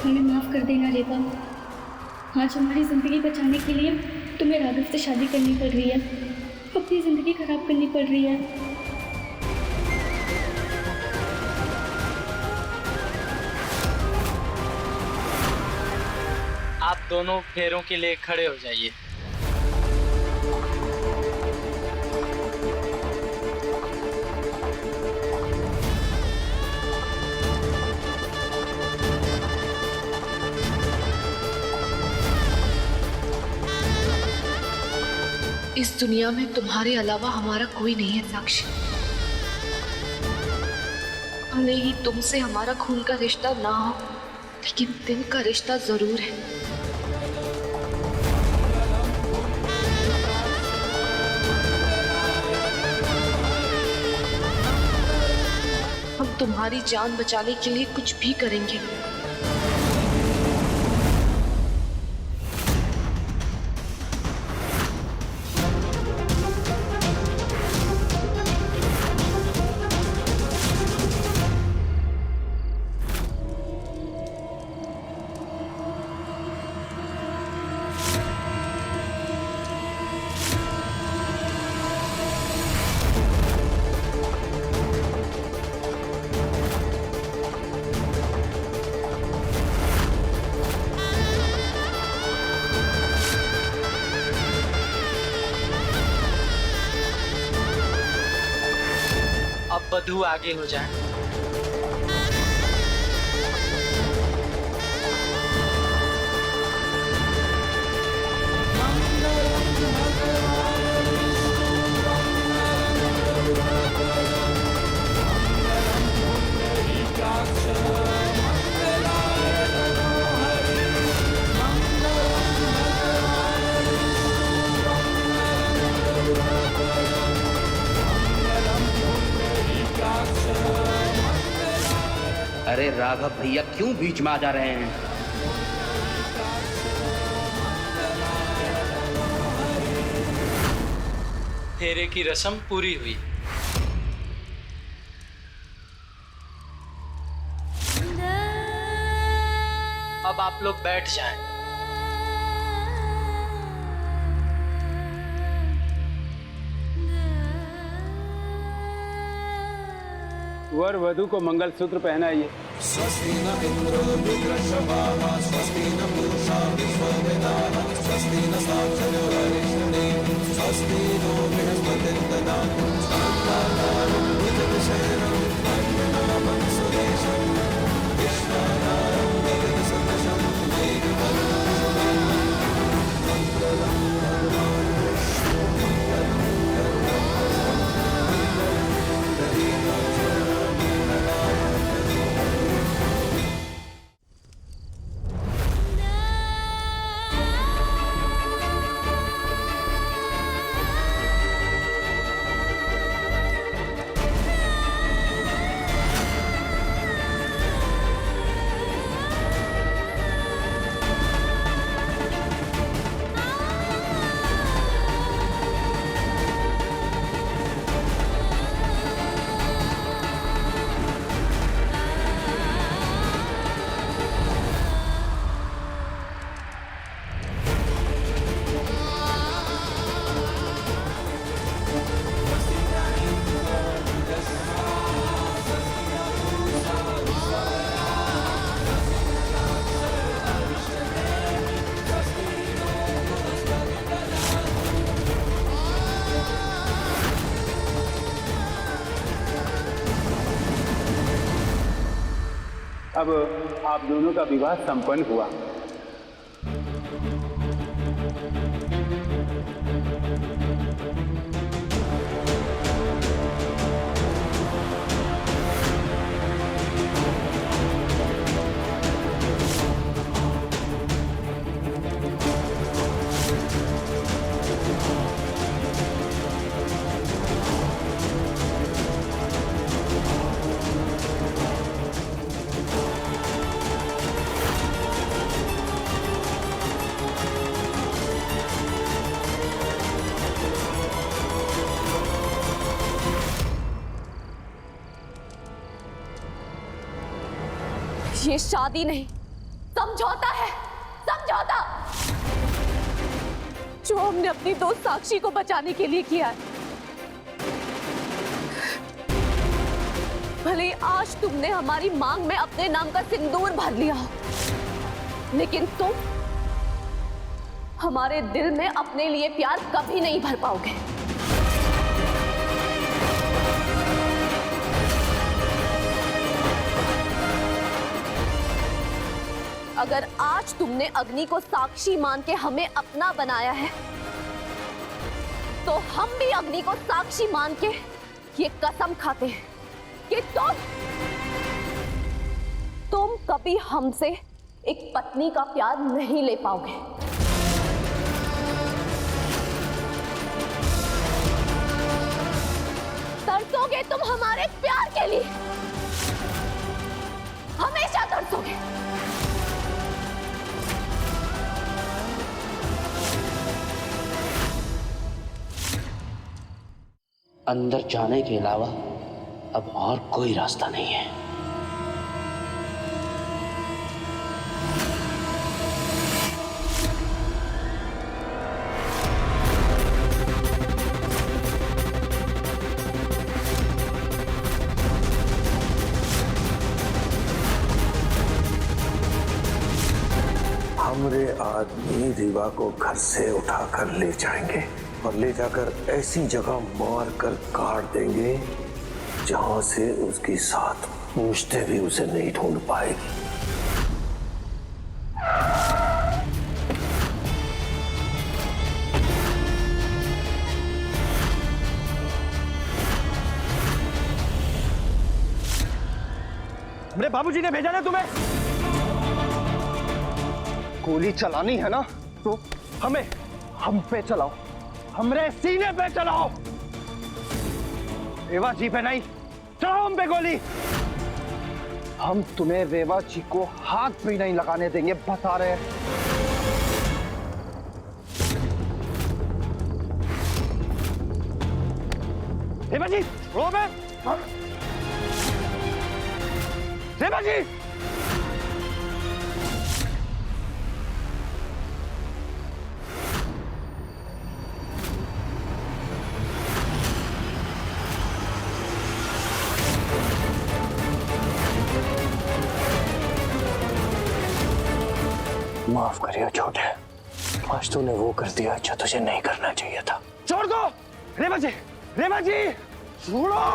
हमें माफ़ कर देना रेबा। आज हमारी ज़िंदगी बचाने के लिए तुम्हें राघव से शादी करनी पड़ रही है, अपनी ज़िंदगी खराब करनी पड़ रही है। आप दोनों फेरों के लिए खड़े हो जाइए। इस दुनिया में तुम्हारे अलावा हमारा कोई नहीं है साक्षी। भले ही तुमसे हमारा खून का रिश्ता ना हो, लेकिन दिल का रिश्ता जरूर है। हम तुम्हारी जान बचाने के लिए कुछ भी करेंगे। अब वधू आगे हो जाए। अरे राघव भैया क्यों बीच में आ जा रहे हैं? फेरे की रस्म पूरी हुई। अब आप लोग बैठ जाएं। वर वधू को मंगलसूत्र पहनाइए। स्वस्ति न इंद्रो वृत्रशवाः स्वस्ति न पूषा विश्ववेदाः स्वस्ति न साक्षरो हरिष्ठिः स्वस्ति नो बृहस्पतिर्ददातु साक्षात्कारं भुजगशयनं पद्मनाभं सुरेशं विश्वनाथं गगनसदृशं मेघवर्णं शुभं मङ्गलं भगवान् विष्णु अब आप दोनों का विवाह संपन्न हुआ। ये शादी नहीं, समझौता है, समझौता जो हमने अपनी दोस्त साक्षी को बचाने के लिए किया है। भले आज तुमने हमारी मांग में अपने नाम का सिंदूर भर लिया हो, लेकिन तुम हमारे दिल में अपने लिए प्यार कभी नहीं भर पाओगे। अगर आज तुमने अग्नि को साक्षी मान के हमें अपना बनाया है, तो हम भी अग्नि को साक्षी मान के ये कसम खाते हैं कि तुम कभी हमसे एक पत्नी का प्यार नहीं ले पाओगे। तरसोगे तुम हमारे प्यार के लिए, हमेशा तरसोगे। अंदर जाने के अलावा अब और कोई रास्ता नहीं है। हमरे आदमी रीवा को घर से उठाकर ले जाएंगे और ले जाकर ऐसी जगह मार कर काट देंगे जहां से उसकी साथ पूछते भी उसे नहीं ढूंढ पाएगी। मेरे बाबूजी ने भेजा ना तुम्हें? गोली चलानी है ना तो हम पे चलाओ, हमरे सीने पे चलाओ। रेवा जी पे नहीं, चलाओ हम पे गोली। हम तुम्हें रेवा जी को हाथ भी नहीं लगाने देंगे, बता रहे हैं। रेवा जी, रो में रेवा जी, माफ करिए छोटे, आज तूने वो कर दिया जो तुझे नहीं करना चाहिए था। छोड़ दो रेवा जी, रेवा जी छोड़ो।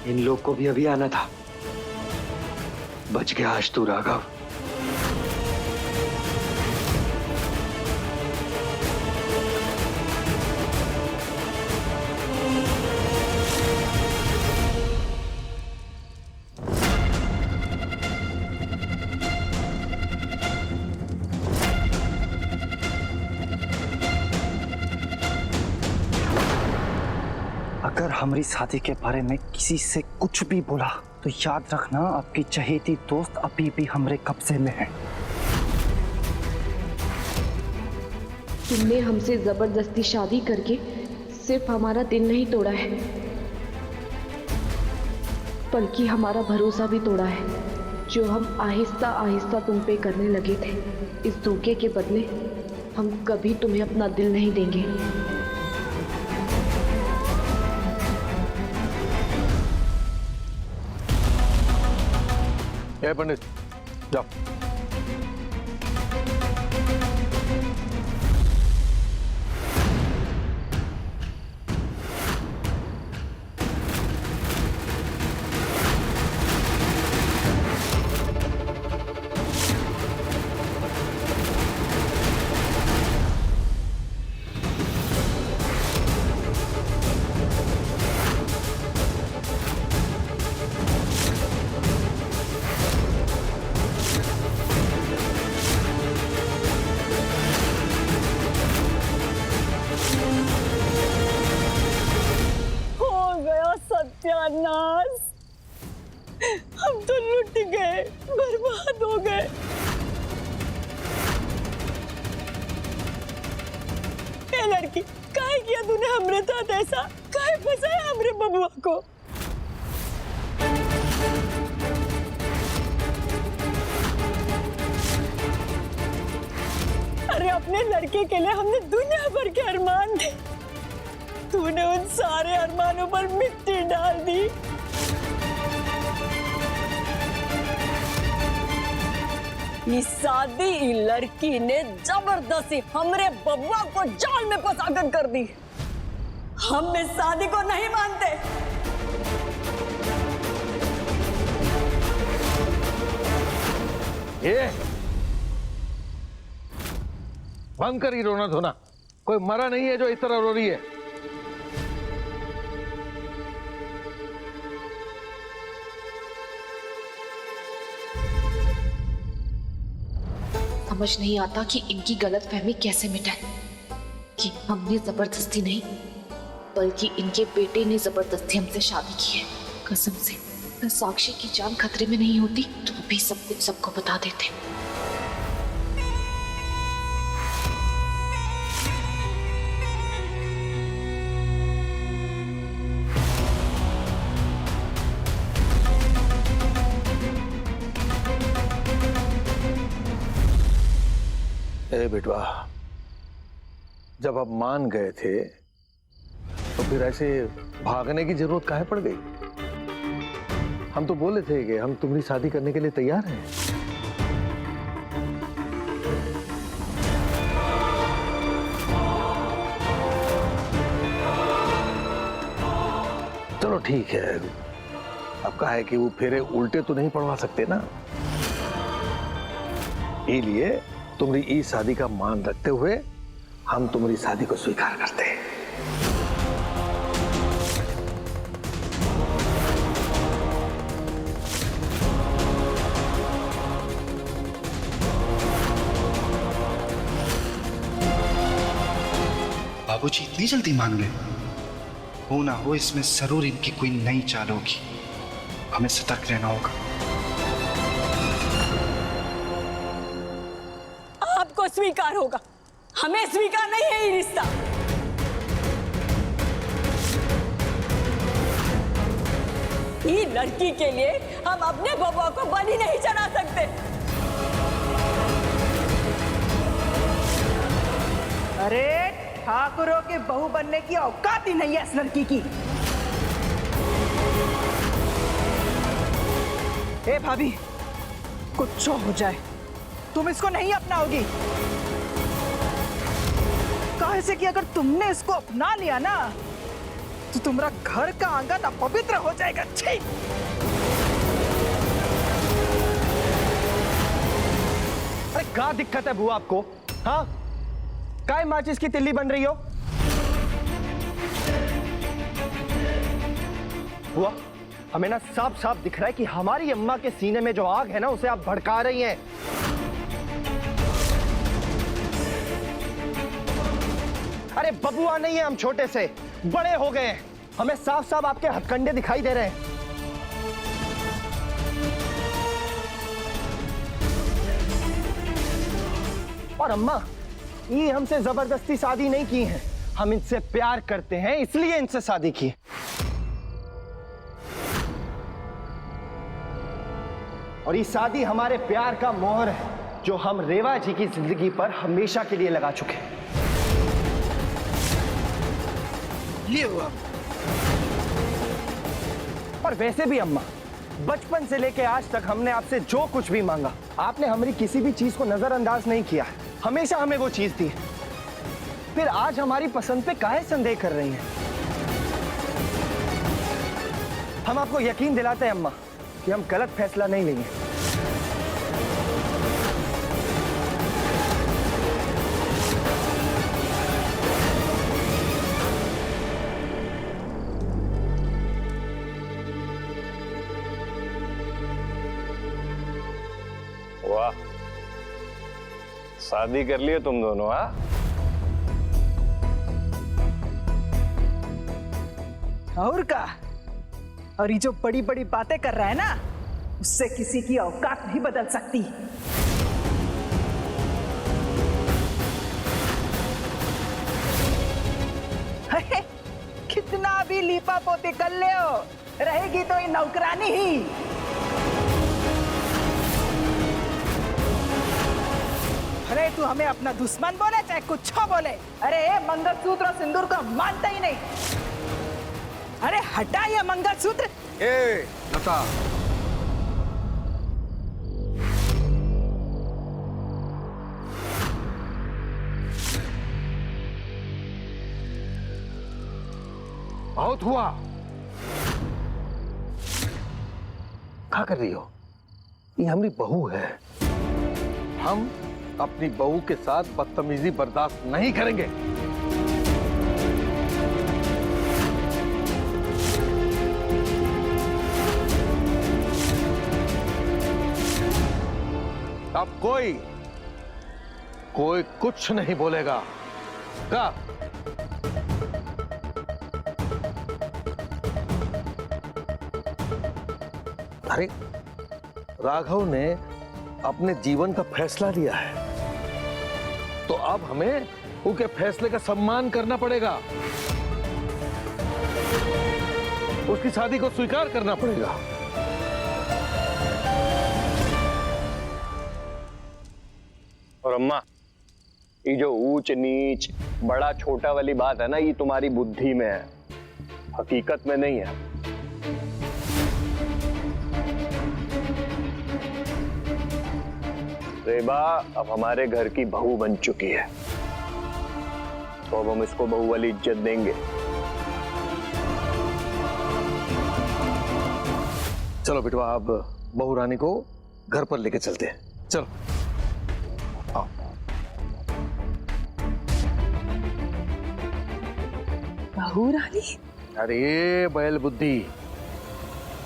इन लोग को भी अभी आना था। बच गया आज तू राघव। अगर हमारी शादी के बारे में किसी से कुछ भी बोला तो याद रखना, आपकी चहेती दोस्त अभी भी हमारे कब्जे में है। तुमने हमसे जबरदस्ती शादी करके सिर्फ हमारा दिल नहीं तोड़ा है, बल्कि हमारा भरोसा भी तोड़ा है। जो हम आहिस्ता आहिस्ता तुम पे करने लगे थे, इस धोखे के बदले हम कभी तुम्हें अपना दिल नहीं देंगे। ये पंडित जाओ। बदमाश, हम तो लुट गए, बर्बाद हो गए। ए लड़की, काहे किया तूने हमरे साथ ऐसा? काहे फंसाया हमरे बबुआ को? अरे अपने लड़के के लिए हमने दुनिया भर के अरमान थे, तूने उन सारे अरमानों पर मिट्टी डाल दी। इस सादी लड़की ने जबरदस्ती हमरे बबुआ को जाल में फंसाकर कर दी। हम इस शादी को नहीं मानते। ये बंद कर ही रोना धोना, कोई मरा नहीं है जो इस तरह रो रही है। समझ नहीं आता कि इनकी गलतफहमी कैसे मिटाए कि हमने जबरदस्ती नहीं बल्कि इनके बेटे ने जबरदस्ती हमसे शादी की है। कसम से मैं साक्षी की जान खतरे में नहीं होती तो भी सब कुछ सबको बता देते। ए बेटवा, जब आप मान गए थे तो फिर ऐसे भागने की जरूरत काहे पड़ गई? हम तो बोले थे कि हम तुम्हारी शादी करने के लिए तैयार हैं। चलो ठीक है, अब कहा है कि वो फेरे उल्टे तो नहीं पड़वा सकते ना, इसलिए तुम्हारी इस शादी का मान रखते हुए हम तुम्हारी शादी को स्वीकार करते हैं। बाबूजी इतनी जल्दी मान गए? हो ना हो इसमें जरूर इनकी कोई नई चाल होगी, हमें सतर्क रहना होगा। आपको स्वीकार होगा, हमें स्वीकार नहीं है ये रिश्ता। ये लड़की के लिए हम अपने बबुआ को बलि नहीं चढ़ा सकते। अरे ठाकुरों के बहू बनने की औकात ही नहीं है इस लड़की की। ए भाभी, कुछ हो जाए तुम इसको नहीं अपनाओगी। काहे से कि अगर तुमने इसको अपना लिया ना तो तुम्हारा घर का आंगन अपवित्र हो जाएगा। छी! अरे क्या दिक्कत है बुआ आपको? हाँ, काय माचिस की तिल्ली बन रही हो? बुआ, हमें ना साफ साफ दिख रहा है कि हमारी अम्मा के सीने में जो आग है ना उसे आप भड़का रही हैं। अरे बबुआ नहीं है हम, छोटे से बड़े हो गए हैं, हमें साफ साफ आपके हथकंडे दिखाई दे रहे हैं। और अम्मा, ये हमसे जबरदस्ती शादी नहीं की है, हम इनसे प्यार करते हैं इसलिए इनसे शादी की। और ये शादी हमारे प्यार का मोहर है जो हम रेवा जी की जिंदगी पर हमेशा के लिए लगा चुके हैं। ये हुआ। और वैसे भी अम्मा, बचपन से लेके आज तक हमने आपसे जो कुछ भी मांगा, आपने हमारी किसी भी चीज को नजरअंदाज नहीं किया, हमेशा हमें वो चीज दी। फिर आज हमारी पसंद पे काहे संदेह कर रही हैं? हम आपको यकीन दिलाते हैं अम्मा कि हम गलत फैसला नहीं लेंगे। वाह, शादी कर लिए तुम दोनों? हाँ, और का और ये जो बड़ी बड़ी बातें कर रहा है ना, उससे किसी की औकात नहीं बदल सकती। कितना भी लीपा पोती कर ले हो, रहेगी तो ये नौकरानी ही। अरे तू हमें अपना दुश्मन बोले चाहे कुछ बोले, अरे मंगलसूत्र और सिंदूर को मानता ही नहीं। अरे हटा ये मंगलसूत्र। ए लता, बहुत हुआ। क्या कर रही हो? ये हमारी बहू है। हम अपनी बहू के साथ बदतमीजी बर्दाश्त नहीं करेंगे। अब कोई कुछ नहीं बोलेगा। का अरे राघव ने अपने जीवन का फैसला लिया है, तो अब हमें उनके फैसले का सम्मान करना पड़ेगा, उसकी शादी को स्वीकार करना पड़ेगा। और अम्मा, ये जो ऊंच नीच बड़ा छोटा वाली बात है ना, ये तुम्हारी बुद्धि में है, हकीकत में नहीं है। रेबा अब हमारे घर की बहू बन चुकी है, तो अब हम इसको बहू वाली इज्जत देंगे। चलो बेटवा, अब बहू रानी को घर पर लेके चलते हैं। चलो आओ। बहू रानी? अरे बैल बुद्धि,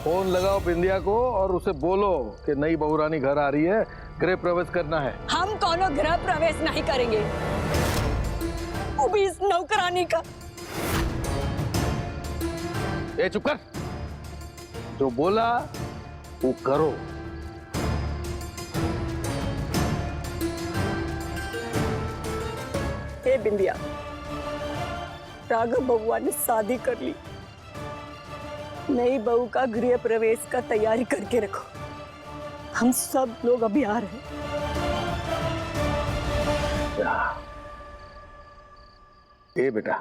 फोन लगाओ बिंदिया को और उसे बोलो कि नई बहू रानी घर आ रही है, गृह प्रवेश करना है। हम कोनो गृह प्रवेश नहीं करेंगे, वो भी इस नौकरानी का। ए चुप कर, जो बोला वो करो। हे बिंदिया, राघव बउआ ने शादी कर ली, नई बहू का गृह प्रवेश का तैयारी करके रखो। हम सब लोग अभी आ रहे हैं। ए बेटा,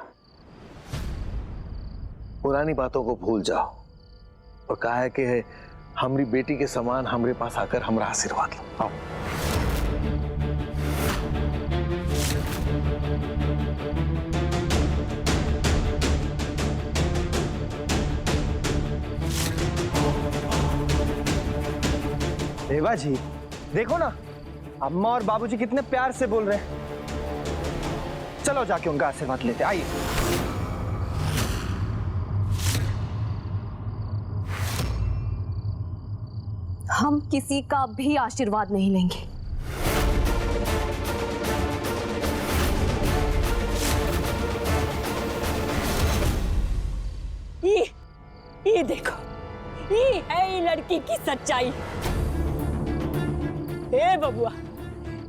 पुरानी बातों को भूल जाओ और कहा है कि हमारी बेटी के समान हमारे पास आकर हमारा आशीर्वाद लो। आओ। रेवा जी, देखो ना, अम्मा और बाबूजी कितने प्यार से बोल रहे हैं। चलो जाके उनका आशीर्वाद लेते, आइए। हम किसी का भी आशीर्वाद नहीं लेंगे। ये देखो, ये है ये लड़की की सच्चाई। ए बबुआ,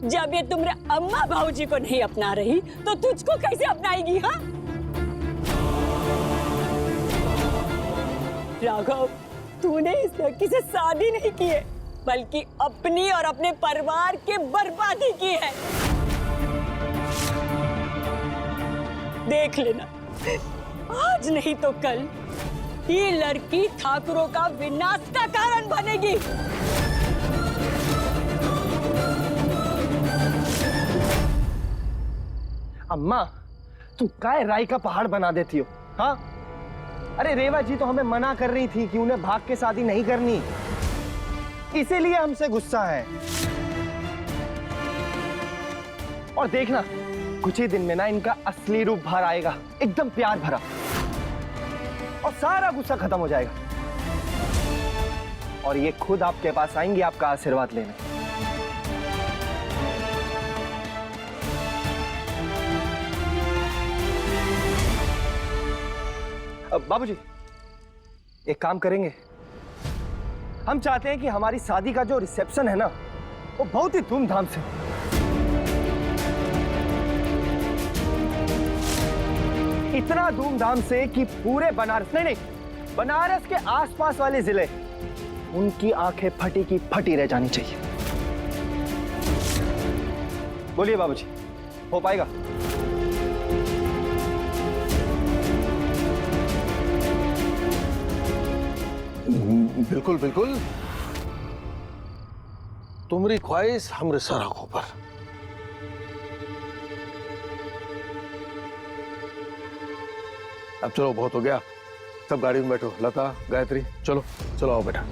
जब ये तुमरे अम्मा भाऊजी को नहीं अपना रही तो तुझको कैसे अपनाएगी? हाँ राघव, तूने इस लड़की से शादी नहीं की है, बल्कि अपनी और अपने परिवार की बर्बादी की है। देख लेना, आज नहीं तो कल ये लड़की ठाकुरों का विनाश का कारण बनेगी। अम्मा, तुम काय राई का पहाड़ बना देती हो? हाँ, अरे रेवा जी तो हमें मना कर रही थी कि उन्हें भाग के शादी नहीं करनी, इसीलिए हमसे गुस्सा है। और देखना, कुछ ही दिन में ना इनका असली रूप बाहर आएगा, एकदम प्यार भरा, और सारा गुस्सा खत्म हो जाएगा। और ये खुद आपके पास आएंगी आपका आशीर्वाद लेने। बाबूजी, एक काम करेंगे, हम चाहते हैं कि हमारी शादी का जो रिसेप्शन है ना, वो बहुत ही धूमधाम से हो। इतना धूमधाम से कि पूरे बनारस नहीं, बनारस के आसपास वाले जिले, उनकी आंखें फटी की फटी रह जानी चाहिए। बोलिए बाबूजी, हो पाएगा? बिल्कुल बिल्कुल, तुम्हारी ख्वाहिश हमरे सर आंखों पर। अब चलो, बहुत हो गया, सब गाड़ी में बैठो। लता, गायत्री, चलो चलो, आओ बेटा।